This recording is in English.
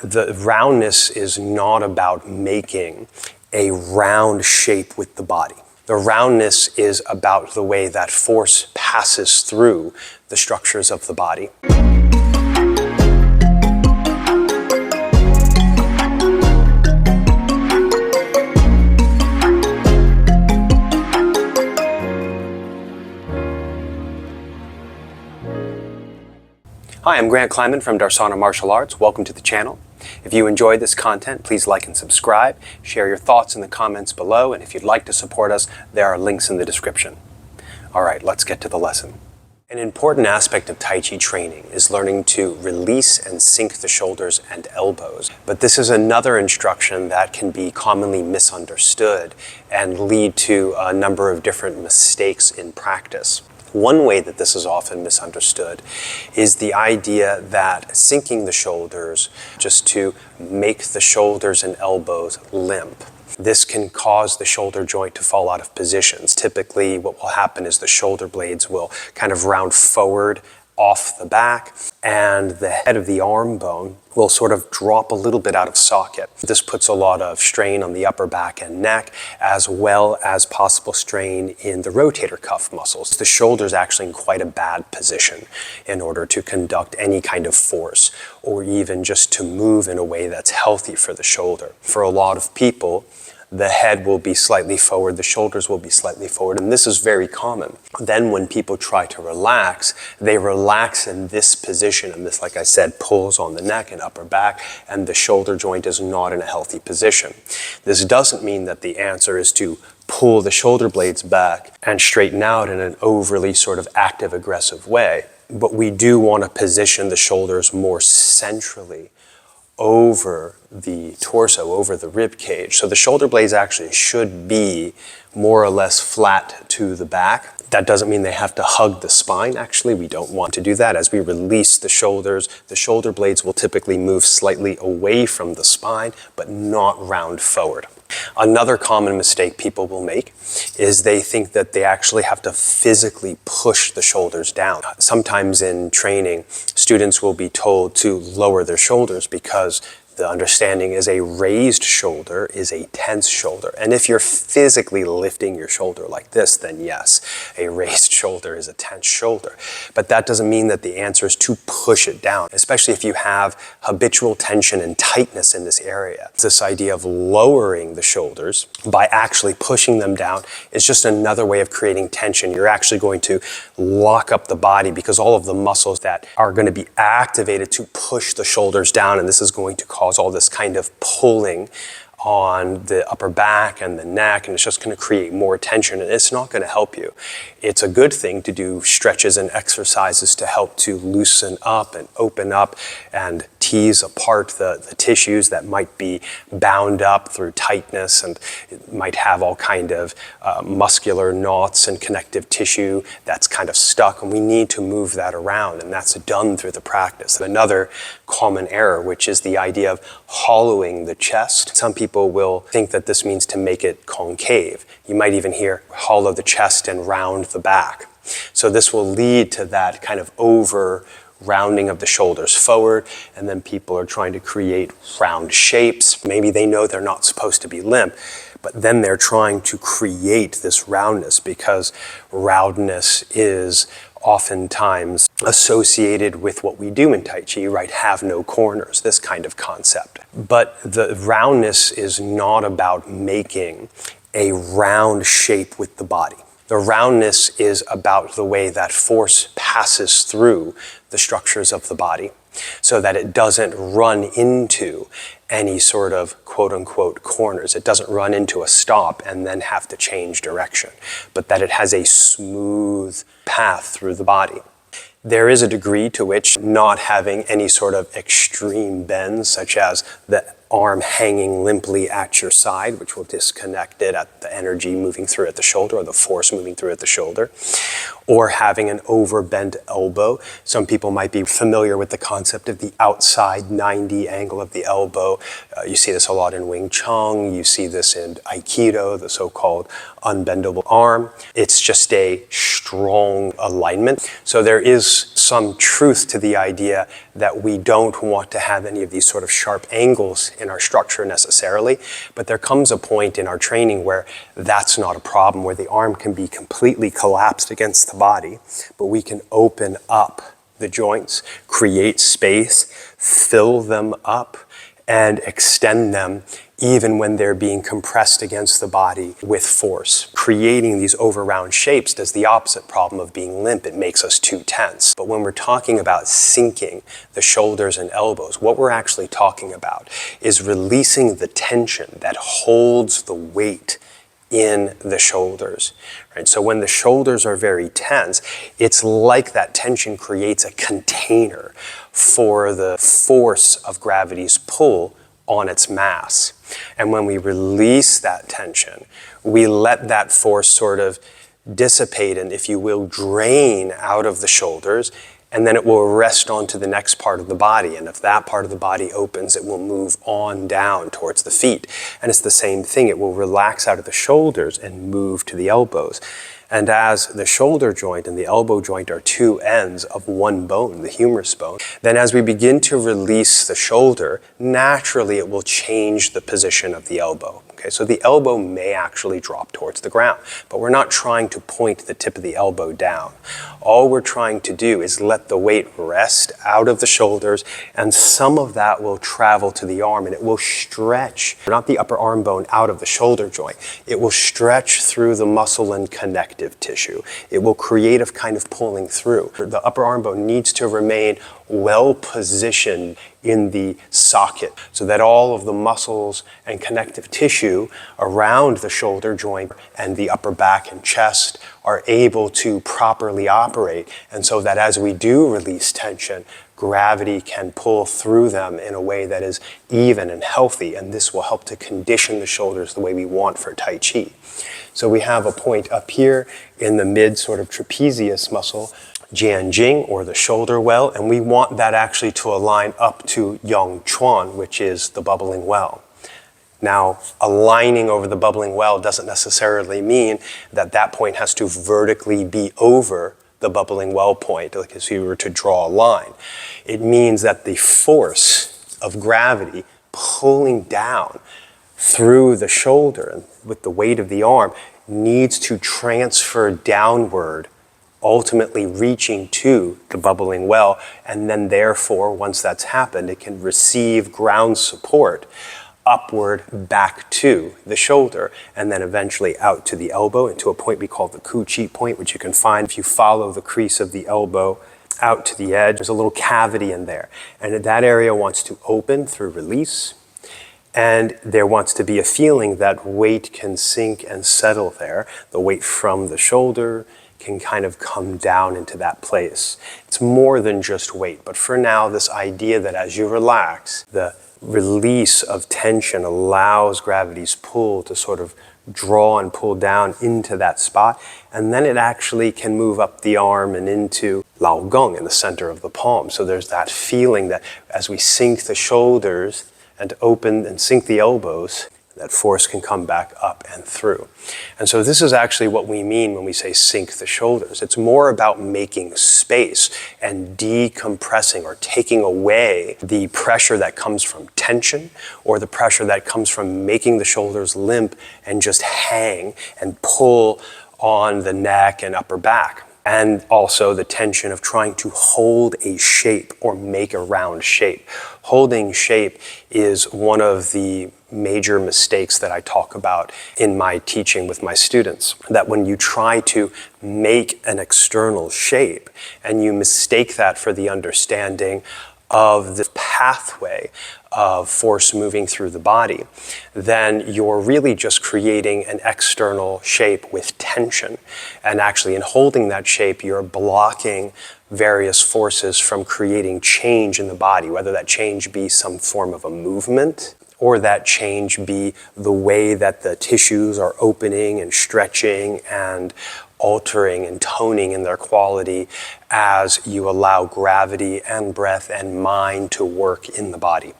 The roundness is not about making a round shape with the body. The roundness is about the way that force passes through the structures of the body. Hi, I'm Grant Kleiman from Darsana Martial Arts. Welcome to the channel. If you enjoyed this content, please like and subscribe. Share your thoughts in the comments below, and if you'd like to support us, there are links in the description. All right, let's get to the lesson. An important aspect of Tai Chi training is learning to release and sink the shoulders and elbows. But this is another instruction that can be commonly misunderstood and lead to a number of different mistakes in practice. One way that this is often misunderstood is the idea that sinking the shoulders just to make the shoulders and elbows limp. This can cause the shoulder joint to fall out of positions. Typically, what will happen is the shoulder blades will kind of round forward off the back, and the head of the arm bone will sort of drop a little bit out of socket. This puts a lot of strain on the upper back and neck, as well as possible strain in the rotator cuff muscles. The shoulder is actually in quite a bad position in order to conduct any kind of force, or even just to move in a way that's healthy for the shoulder. For a lot of people, the head will be slightly forward, the shoulders will be slightly forward, and this is very common. Then when people try to relax, they relax in this position, and this, like I said, pulls on the neck and upper back, and the shoulder joint is not in a healthy position. This doesn't mean that the answer is to pull the shoulder blades back and straighten out in an overly sort of active, aggressive way, but we do want to position the shoulders more centrally over the torso, over the rib cage. So the shoulder blades actually should be more or less flat to the back. That doesn't mean they have to hug the spine. Actually, we don't want to do that. As we release the shoulders, the shoulder blades will typically move slightly away from the spine, but not round forward. Another common mistake people will make is they think that they actually have to physically push the shoulders down. Sometimes in training, students will be told to lower their shoulders because the understanding is a raised shoulder is a tense shoulder. And if you're physically lifting your shoulder like this, then yes, a raised shoulder is a tense shoulder. But that doesn't mean that the answer is to push it down, especially if you have habitual tension and tightness in this area. This idea of lowering the shoulders by actually pushing them down is just another way of creating tension. You're actually going to lock up the body because all of the muscles that are going to be activated to push the shoulders down, and this is going to cause all this kind of pulling on the upper back and the neck, and it's just going to create more tension, and it's not going to help you. It's a good thing to do stretches and exercises to help to loosen up and open up and tease apart the tissues that might be bound up through tightness, and it might have all kind of muscular knots and connective tissue that's kind of stuck, and we need to move that around, and that's done through the practice. Another common error, which is the idea of hollowing the chest. Some people will think that this means to make it concave. You might even hear hollow the chest and round the back. So this will lead to that kind of over rounding of the shoulders forward, and then people are trying to create round shapes. Maybe they know they're not supposed to be limp, but then they're trying to create this roundness because roundness is oftentimes associated with what we do in Tai Chi, right? Have no corners, this kind of concept. But the roundness is not about making a round shape with the body. The roundness is about the way that force passes through the structures of the body so that it doesn't run into any sort of quote-unquote corners. It doesn't run into a stop and then have to change direction, but that it has a smooth path through the body. There is a degree to which not having any sort of extreme bends, such as the arm hanging limply at your side, which will disconnect it at the energy moving through at the shoulder or the force moving through at the shoulder, or having an overbent elbow. Some people might be familiar with the concept of the outside 90 angle of the elbow. You see this a lot in Wing Chun. You see this in Aikido, the so-called unbendable arm. It's just a strong alignment. So there is some truth to the idea that we don't want to have any of these sort of sharp angles in our structure necessarily, but there comes a point in our training where that's not a problem, where the arm can be completely collapsed against the body, but we can open up the joints, create space, fill them up, and extend them even when they're being compressed against the body with force. Creating these over-round shapes does the opposite problem of being limp. It makes us too tense. But when we're talking about sinking the shoulders and elbows, what we're actually talking about is releasing the tension that holds the weight in the shoulders, right? So when the shoulders are very tense, it's like that tension creates a container for the force of gravity's pull on its mass. And when we release that tension, we let that force sort of dissipate and, if you will, drain out of the shoulders, and then it will rest onto the next part of the body. And if that part of the body opens, it will move on down towards the feet. And it's the same thing. It will relax out of the shoulders and move to the elbows. And as the shoulder joint and the elbow joint are two ends of one bone, the humerus bone, then as we begin to release the shoulder, naturally it will change the position of the elbow. Okay, so the elbow may actually drop towards the ground, but we're not trying to point the tip of the elbow down. All we're trying to do is let the weight rest out of the shoulders, and some of that will travel to the arm, and it will stretch, not the upper arm bone out of the shoulder joint. It will stretch through the muscle and connective tissue. It will create a kind of pulling through. The upper arm bone needs to remain well positioned in the socket so that all of the muscles and connective tissue around the shoulder joint and the upper back and chest are able to properly operate, and so that as we do release tension, gravity can pull through them in a way that is even and healthy, and this will help to condition the shoulders the way we want for Tai Chi. So we have a point up here in the mid sort of trapezius muscle, Jianjing, or the shoulder well, and we want that actually to align up to Yang Chuan, which is the bubbling well. Now, aligning over the bubbling well doesn't necessarily mean that that point has to vertically be over the bubbling well point, like if you were to draw a line. It means that the force of gravity pulling down through the shoulder and with the weight of the arm needs to transfer downward, ultimately reaching to the bubbling well, and then therefore, once that's happened, it can receive ground support upward back to the shoulder, and then eventually out to the elbow and to a point we call the Ku Chi point, which you can find if you follow the crease of the elbow out to the edge. There's a little cavity in there, and that area wants to open through release, and there wants to be a feeling that weight can sink and settle there. The weight from the shoulder can kind of come down into that place. It's more than just weight, but for now, this idea that as you relax, the release of tension allows gravity's pull to sort of draw and pull down into that spot, and then it actually can move up the arm and into Lao Gong in the center of the palm. So there's that feeling that as we sink the shoulders and open and sink the elbows, that force can come back up and through. And so this is actually what we mean when we say sink the shoulders. It's more about making space and decompressing or taking away the pressure that comes from tension or the pressure that comes from making the shoulders limp and just hang and pull on the neck and upper back. And also the tension of trying to hold a shape or make a round shape. Holding shape is one of the major mistakes that I talk about in my teaching with my students. That when you try to make an external shape and you mistake that for the understanding of the pathway of force moving through the body, then you're really just creating an external shape with tension. And actually in holding that shape, you're blocking various forces from creating change in the body, whether that change be some form of a movement or that change be the way that the tissues are opening and stretching and altering and toning in their quality as you allow gravity and breath and mind to work in the body.